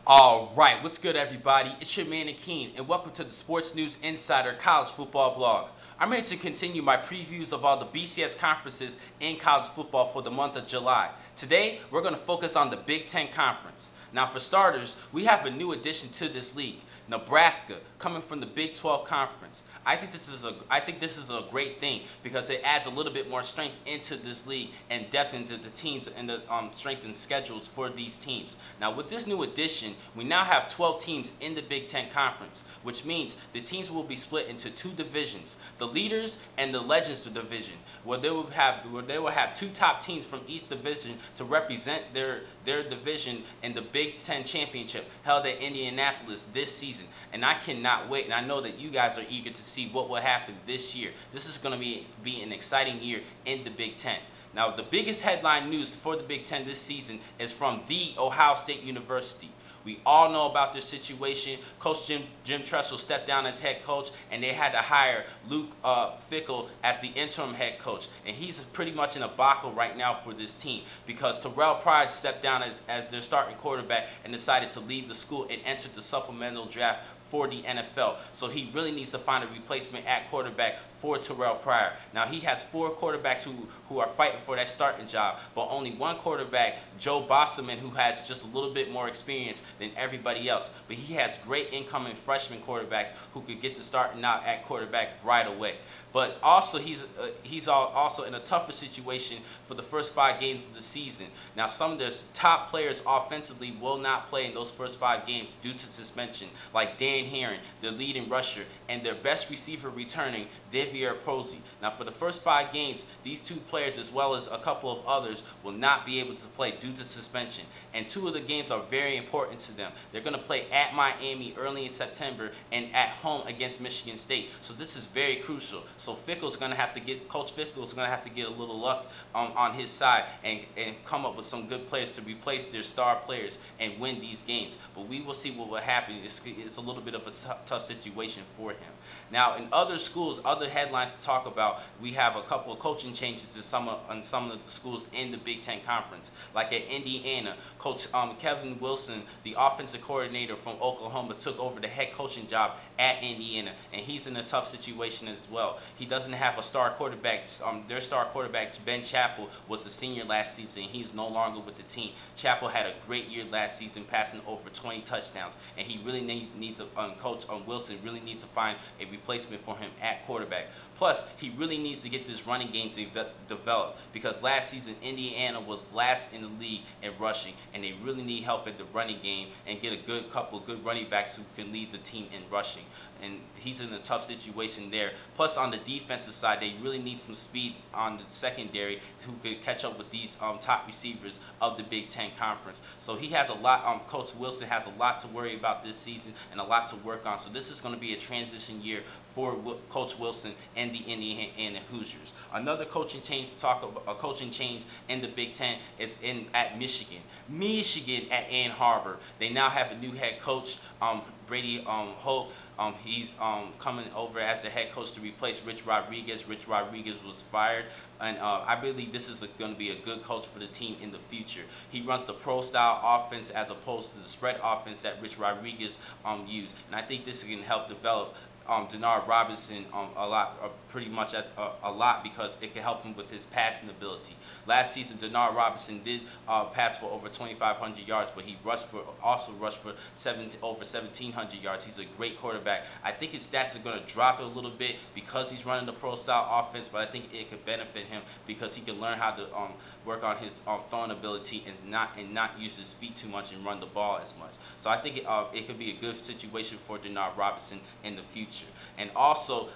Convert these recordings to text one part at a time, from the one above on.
Alright, what's good everybody? It's your man Akeem, and welcome to the Sports News Insider College Football Blog. I'm here to continue my previews of all the BCS conferences in college football for the month of July. Today, we're going to focus on the Big Ten Conference. Now for starters, we have a new addition to this league, Nebraska, coming from the Big 12 Conference. I think this is a great thing because it adds a little bit more strength into this league and depth into the teams and the strength and schedules for these teams. Now with this new addition, we now have 12 teams in the Big Ten Conference, which means the teams will be split into two divisions, the Leaders and the Legends division, where they will have two top teams from each division to represent their division in the Big Ten Championship held at Indianapolis this season. And I cannot wait, and I know that you guys are eager to see what will happen this year. This is going to be an exciting year in the Big Ten. Now, the biggest headline news for the Big Ten this season is from The Ohio State University. We all know about this situation. Coach Jim Tressel stepped down as head coach, and they had to hire Luke Fickell as the interim head coach. And he's pretty much in a debacle right now for this team because Terrell Pride stepped down as their starting quarterback and decided to leave the school and enter the supplemental draft for the NFL. So he really needs to find a replacement at quarterback for Terrell Pryor. Now he has four quarterbacks who are fighting for that starting job, but only one quarterback, Joe Bosselman, who has just a little bit more experience than everybody else. But he has great incoming freshman quarterbacks who could get the starting out at quarterback right away. But also he's also in a tougher situation for the first 5 games of the season. Now some of the top players offensively will not play in those first 5 games due to suspension, like Dan Herron, their leading rusher, and their best receiver returning, Devier Posey. Now for the first 5 games, these two players as well as a couple of others will not be able to play due to suspension. And 2 of the games are very important to them. They're going to play at Miami early in September and at home against Michigan State. So this is very crucial. So Coach Fickell's going to have to get a little luck on his side and come up with some good players to replace their star players and win these games. But we will see what will happen. It's a little bit of a tough situation for him. Now in other schools, other headlines to talk about, we have a couple of coaching changes in some of the schools in the Big Ten Conference. Like at Indiana, Coach Kevin Wilson, the offensive coordinator from Oklahoma, took over the head coaching job at Indiana, and he's in a tough situation as well. He doesn't have a star quarterback. Their star quarterback, Ben Chappell, was a senior last season, and he's no longer with the team. Chappell had a great year last season, passing over 20 touchdowns, and he really needs Coach Wilson really needs to find a replacement for him at quarterback. Plus, he really needs to get this running game developed because last season Indiana was last in the league in rushing, and they really need help in the running game and get a couple of good running backs who can lead the team in rushing. And he's in a tough situation there. Plus, on the defensive side, they really need some speed on the secondary who could catch up with these top receivers of the Big Ten Conference. So he has a lot. Coach Wilson has a lot to worry about this season and a lot to work on. So this is going to be a transition year for Coach Wilson and the Indiana Hoosiers. Another coaching change to talk about, a coaching change in the Big Ten is at Michigan. Michigan at Ann Arbor. They now have a new head coach, Brady Hoke. He's coming over as the head coach to replace Rich Rodriguez. Rich Rodriguez was fired, and I believe this is going to be a good coach for the team in the future. He runs the pro-style offense as opposed to the spread offense that Rich Rodriguez used, and I think this can help develop Denard Robinson pretty much a lot because it can help him with his passing ability. Last season, Denard Robinson did pass for over 2,500 yards, but he also rushed for over 1,700 yards. He's a great quarterback. I think his stats are going to drop a little bit because he's running the pro-style offense, but I think it could benefit him because he can learn how to work on his throwing ability and not use his feet too much and run the ball as much. So I think it could be a good situation for Denard Robinson in the future. And also,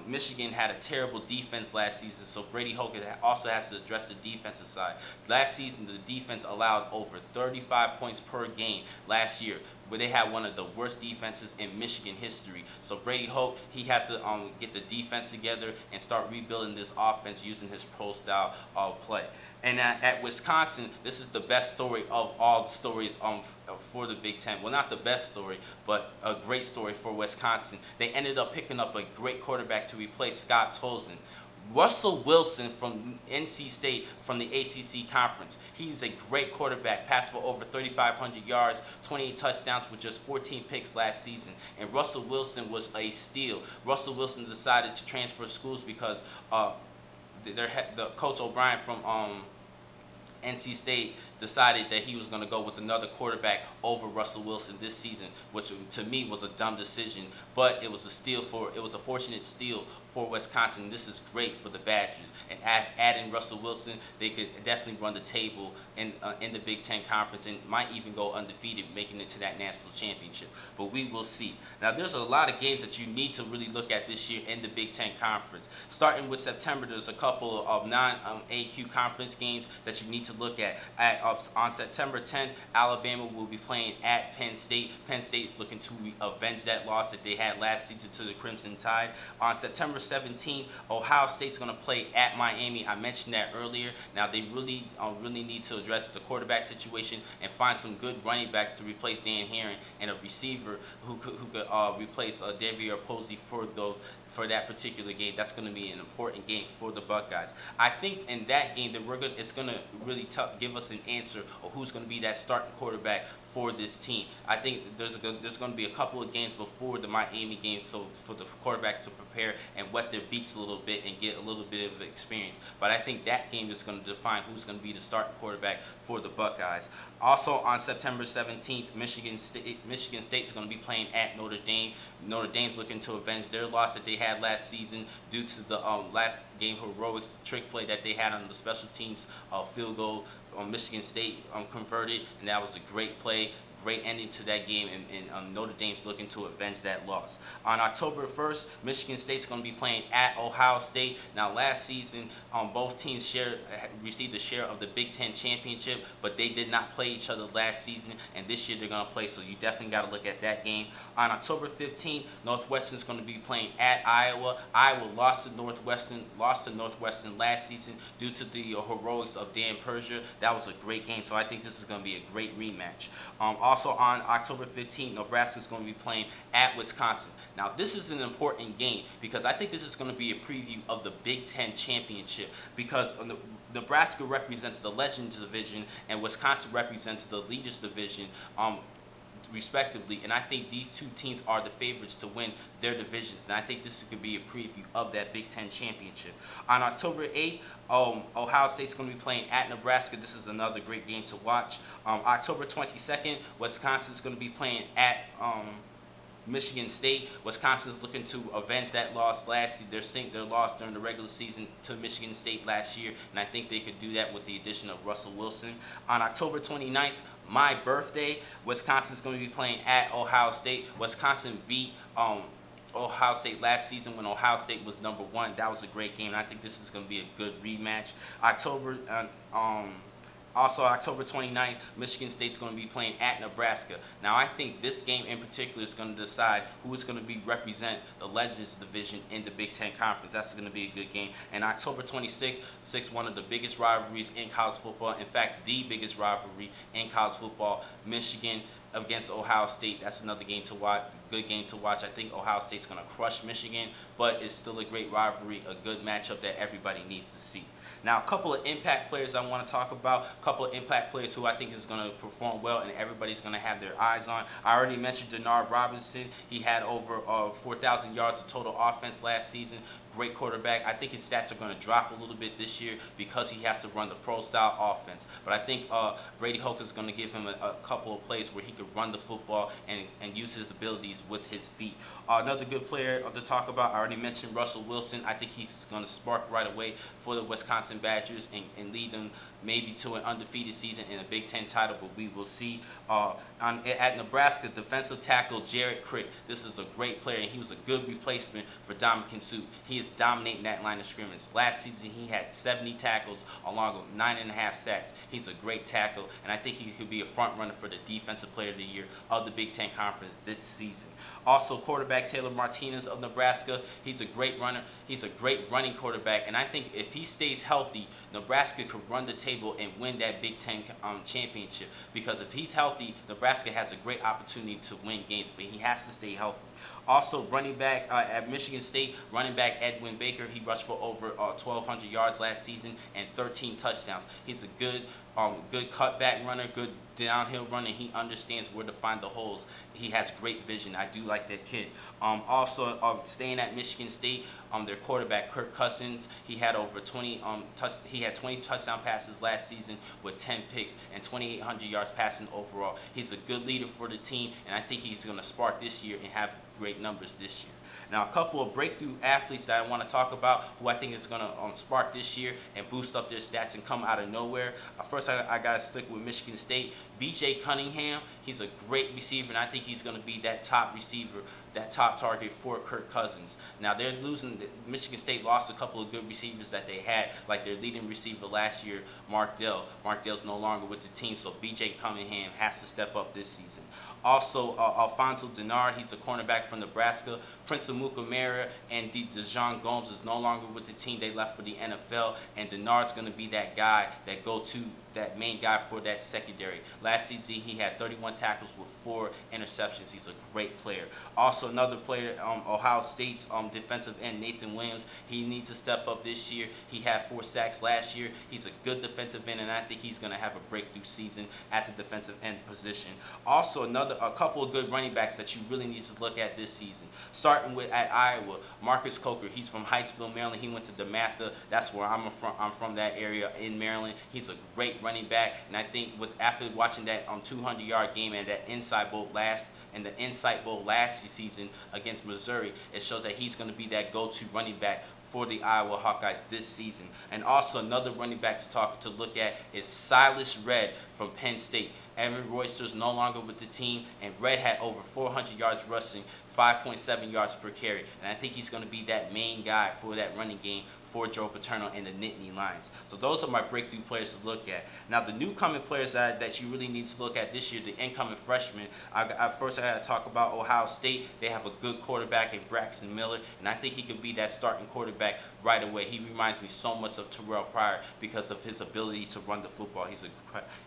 Michigan had a terrible defense last season, so Brady Hoke also has to address the defensive side. Last season, the defense allowed over 35 points per game last year, where they had one of the worst defenses in Michigan history. So Brady Hoke, he has to get the defense together and start rebuilding this offense using his pro-style play. And at Wisconsin, this is the best story of all the stories for the Big Ten. Well, not the best story, but a great story for Wisconsin. They ended up picking up a great quarterback to replace Scott Tolzien. Russell Wilson from NC State from the ACC Conference. He's a great quarterback, passed for over 3,500 yards, 28 touchdowns with just 14 picks last season. And Russell Wilson was a steal. Russell Wilson decided to transfer schools because the Coach O'Brien from NC State decided that he was going to go with another quarterback over Russell Wilson this season, which to me was a dumb decision. But it was a fortunate steal for Wisconsin. This is great for the Badgers. And adding Russell Wilson, they could definitely run the table in the Big Ten Conference and might even go undefeated, making it to that national championship. But we will see. Now, there's a lot of games that you need to really look at this year in the Big Ten Conference. Starting with September, there's a couple of non-AQ conference games that you need to look at. On September 10th, Alabama will be playing at Penn State. Penn State is looking to avenge that loss that they had last season to the Crimson Tide. On September 17th, Ohio State's going to play at Miami. I mentioned that earlier. Now, they really need to address the quarterback situation and find some good running backs to replace Dan Herron and a receiver who could replace Davier Posey for that particular game. That's going to be an important game for the Buckeyes. I think in that game that it's going to really give us an answer of who's going to be that starting quarterback for this team. I think there's going to be a couple of games before the Miami game, so for the quarterbacks to prepare and wet their beaks a little bit and get a little bit of experience. But I think that game is going to define who's going to be the starting quarterback for the Buckeyes. Also on September 17th, Michigan State is going to be playing at Notre Dame. Notre Dame's looking to avenge their loss that they had last season due to the last game heroics, the trick play that they had on the special teams field goal. Michigan State converted, and that was a great play. Great ending to that game, and Notre Dame's looking to avenge that loss. On October 1st, Michigan State's going to be playing at Ohio State. Now, last season, both teams received a share of the Big Ten championship, but they did not play each other last season, and this year they're going to play, so you definitely got to look at that game. On October 15th, Northwestern's going to be playing at Iowa. Iowa lost to Northwestern last season due to the heroics of Dan Persia. That was a great game, so I think this is going to be a great rematch. Also on October 15th, Nebraska is going to be playing at Wisconsin. Now, this is an important game because I think this is going to be a preview of the Big Ten Championship because Nebraska represents the Legends Division and Wisconsin represents the Leaders Division. Respectively, and I think these two teams are the favorites to win their divisions, and I think this could be a preview of that Big Ten Championship. On October 8th, Ohio State's going to be playing at Nebraska. This is another great game to watch. October 22nd, Wisconsin's going to be playing at Michigan State. Wisconsin is looking to avenge that loss last year. Their loss during the regular season to Michigan State last year, and I think they could do that with the addition of Russell Wilson. On October 29th, my birthday, Wisconsin is going to be playing at Ohio State. Wisconsin beat Ohio State last season when Ohio State was #1. That was a great game, and I think this is going to be a good rematch. Also, October 29th, Michigan State's going to be playing at Nebraska. Now, I think this game in particular is going to decide who is going to represent the Legends Division in the Big Ten Conference. That's going to be a good game. And October 26th, one of the biggest rivalries in college football, in fact, the biggest rivalry in college football, Michigan against Ohio State. That's another game to watch, good game to watch. I think Ohio State's going to crush Michigan, but it's still a great rivalry, a good matchup that everybody needs to see. Now, a couple of impact players I want to talk about, a couple of impact players who I think is going to perform well and everybody's going to have their eyes on. I already mentioned Denard Robinson. He had over 4,000 yards of total offense last season. Great quarterback. I think his stats are going to drop a little bit this year because he has to run the pro-style offense. But I think Brady Hoke is going to give him a couple of plays where he could run the football and use his abilities with his feet. Another good player to talk about, I already mentioned Russell Wilson. I think he's going to spark right away for the Wisconsin Badgers and lead them maybe to an undefeated season in a Big Ten title, but we will see. At Nebraska, defensive tackle Jared Crick. This is a great player, and he was a good replacement for Dominican Sue. He is dominating that line of scrimmage. Last season, he had 70 tackles along with 9.5 sacks. He's a great tackle, and I think he could be a front runner for the Defensive Player of the Year of the Big Ten Conference this season. Also, quarterback Taylor Martinez of Nebraska. He's a great runner. He's a great running quarterback, and I think if he stays healthy, Nebraska could run the table and win that Big Ten championship, because if he's healthy, Nebraska has a great opportunity to win games, but he has to stay healthy. Also, running back at Michigan State, running back Edwin Baker, he rushed for over 1,200 yards last season and 13 touchdowns. He's a good cutback runner, good downhill runner. He understands where to find the holes. He has great vision. I do like that kid. Also, staying at Michigan State, their quarterback Kirk Cousins, he had over 20 touchdown passes last season with 10 picks and 2,800 yards passing overall. He's a good leader for the team, and I think he's going to spark this year and have great numbers this year. Now, a couple of breakthrough athletes that I want to talk about who I think is going to spark this year and boost up their stats and come out of nowhere. First, I got to stick with Michigan State. B.J. Cunningham, he's a great receiver, and I think he's going to be that top receiver, that top target for Kirk Cousins. Now, they're losing. Michigan State lost a couple of good receivers that they had, like their leading receiver last year, Mark Dell. Mark Dell's no longer with the team, so B.J. Cunningham has to step up this season. Also, Alfonso Denard, he's a cornerback from Nebraska. Prince Amukamara and DeJon Gomes is no longer with the team. They left for the NFL, and Denard's going to be that guy, that main guy for that secondary. Last season, he had 31 tackles with 4 interceptions. He's a great player. Also, another player, Ohio State's defensive end, Nathan Williams. He needs to step up this year. He had 4 sacks last year. He's a good defensive end, and I think he's going to have a breakthrough season at the defensive end position. Also, a couple of good running backs that you really need to look at this season. Starting with at Iowa, Marcus Coker. He's from Hyattsville, Maryland. He went to DeMatha. That's where I'm from. I'm from that area in Maryland. He's a great running back, and I think after watching that 200-yard game and the Insight Bowl last season against Missouri, it shows that he's going to be that go-to running back for the Iowa Hawkeyes this season. And also another running back to look at is Silas Redd from Penn State. Evan Royster's no longer with the team, and Redd had over 400 yards rushing, 5.7 yards per carry. And I think he's going to be that main guy for that running game for Joe Paterno and the Nittany Lions. So those are my breakthrough players to look at. Now, the newcomer players that you really need to look at this year, the incoming freshmen, first I got to talk about Ohio State. They have a good quarterback in Braxton Miller, and I think he could be that starting quarterback right away. He reminds me so much of Terrell Pryor because of his ability to run the football.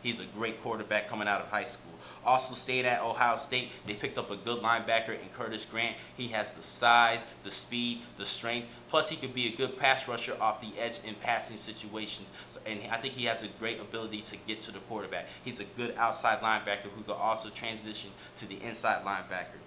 He's a great quarterback coming out of high school. Also, stayed at Ohio State, they picked up a good linebacker in Curtis Grant. He has the size, the speed, the strength, plus he could be a good pass rusher off the edge in passing situations. And I think he has a great ability to get to the quarterback. He's a good outside linebacker who could also transition to the inside linebacker.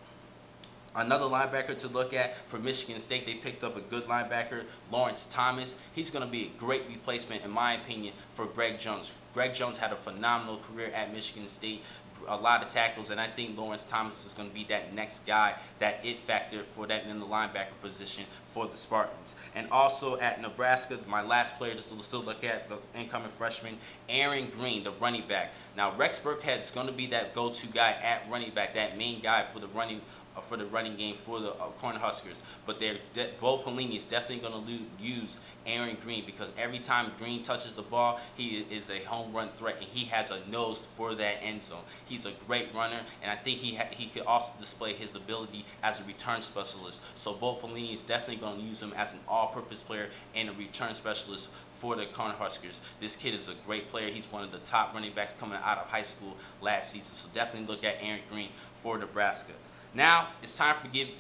Another linebacker to look at for Michigan State, they picked up a good linebacker, Lawrence Thomas. He's going to be a great replacement, in my opinion, for Greg Jones. Greg Jones had a phenomenal career at Michigan State, a lot of tackles, and I think Lawrence Thomas is going to be that next guy, that it factor for that in the linebacker position for the Spartans. And also at Nebraska, my last player to still look at, the incoming freshman, Aaron Green, the running back. Now, Rex Burkhead is going to be that go-to guy at running back, that main guy for the running game for the Cornhuskers. But Bo Pelini is definitely going to use Aaron Green, because every time Green touches the ball, he is a home run threat, and he has a nose for that end zone. He's a great runner, and I think he could also display his ability as a return specialist. So Bo Pelini is definitely going to use him as an all-purpose player and a return specialist for the Cornhuskers. This kid is a great player. He's one of the top running backs coming out of high school last season. So definitely look at Aaron Green for Nebraska. Now, it's time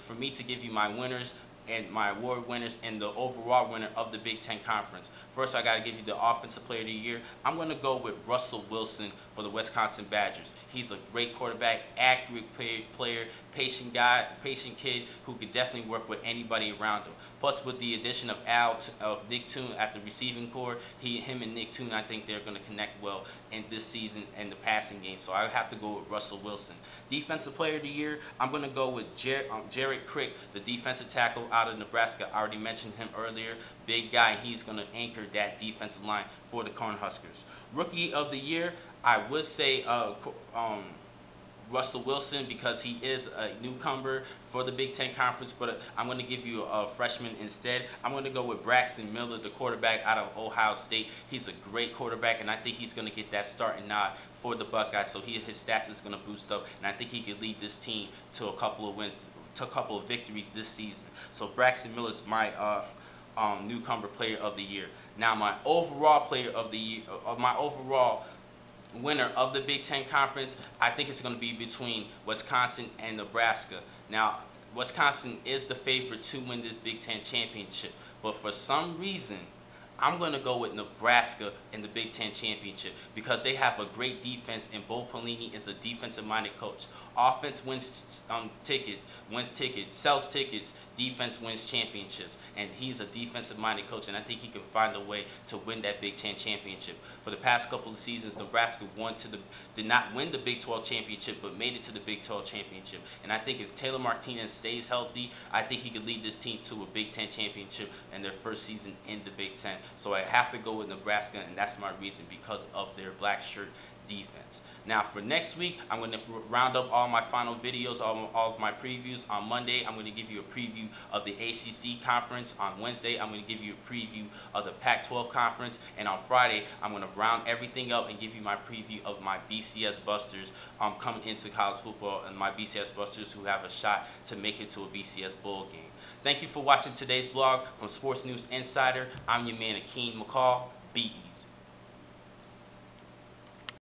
for me to give you my winners and my award winners and the overall winner of the Big Ten Conference. First, I got to give you the Offensive Player of the Year. I'm going to go with Russell Wilson for the Wisconsin Badgers. He's a great quarterback, accurate player, patient guy, patient kid who could definitely work with anybody around him. Plus, with the addition of Nick Toon at the receiving core, him and Nick Toon, I think they're going to connect well in this season in the passing game. So I have to go with Russell Wilson. Defensive Player of the Year, I'm going to go with Jared Crick, the defensive tackle out of Nebraska. I already mentioned him earlier. Big guy. He's going to anchor that defensive line for the Cornhuskers. Rookie of the Year, I would say Russell Wilson, because he is a newcomer for the Big Ten Conference, but I'm going to give you a freshman instead. I'm going to go with Braxton Miller, the quarterback out of Ohio State. He's a great quarterback, and I think he's going to get that starting nod for the Buckeyes, so his stats is going to boost up, and I think he could lead this team to a couple of wins, to a couple of victories this season. So Braxton Miller is my newcomer player of the year. Now, my overall player of the year, my overall winner of the Big Ten Conference, I think it's going to be between Wisconsin and Nebraska. Now, Wisconsin is the favorite to win this Big Ten championship, but for some reason, I'm going to go with Nebraska in the Big Ten championship because they have a great defense, and Bo Pelini is a defensive-minded coach. Offense wins tickets, sells tickets. Defense wins championships, and he's a defensive-minded coach, and I think he can find a way to win that Big Ten championship. For the past couple of seasons, Nebraska did not win the Big 12 championship, but made it to the Big 12 championship. And I think if Taylor Martinez stays healthy, I think he could lead this team to a Big Ten championship in their first season in the Big Ten. So I have to go with Nebraska, and that's my reason, because of their black shirt defense. Now for next week, I'm going to round up all my final videos, all of my previews. On Monday, I'm going to give you a preview of the ACC conference. On Wednesday, I'm going to give you a preview of the Pac-12 conference. And on Friday, I'm going to round everything up and give you my preview of my BCS Busters coming into college football, and my BCS Busters who have a shot to make it to a BCS bowl game. Thank you for watching today's blog from Sports News Insider. I'm your man, Akeem McCall. Be easy.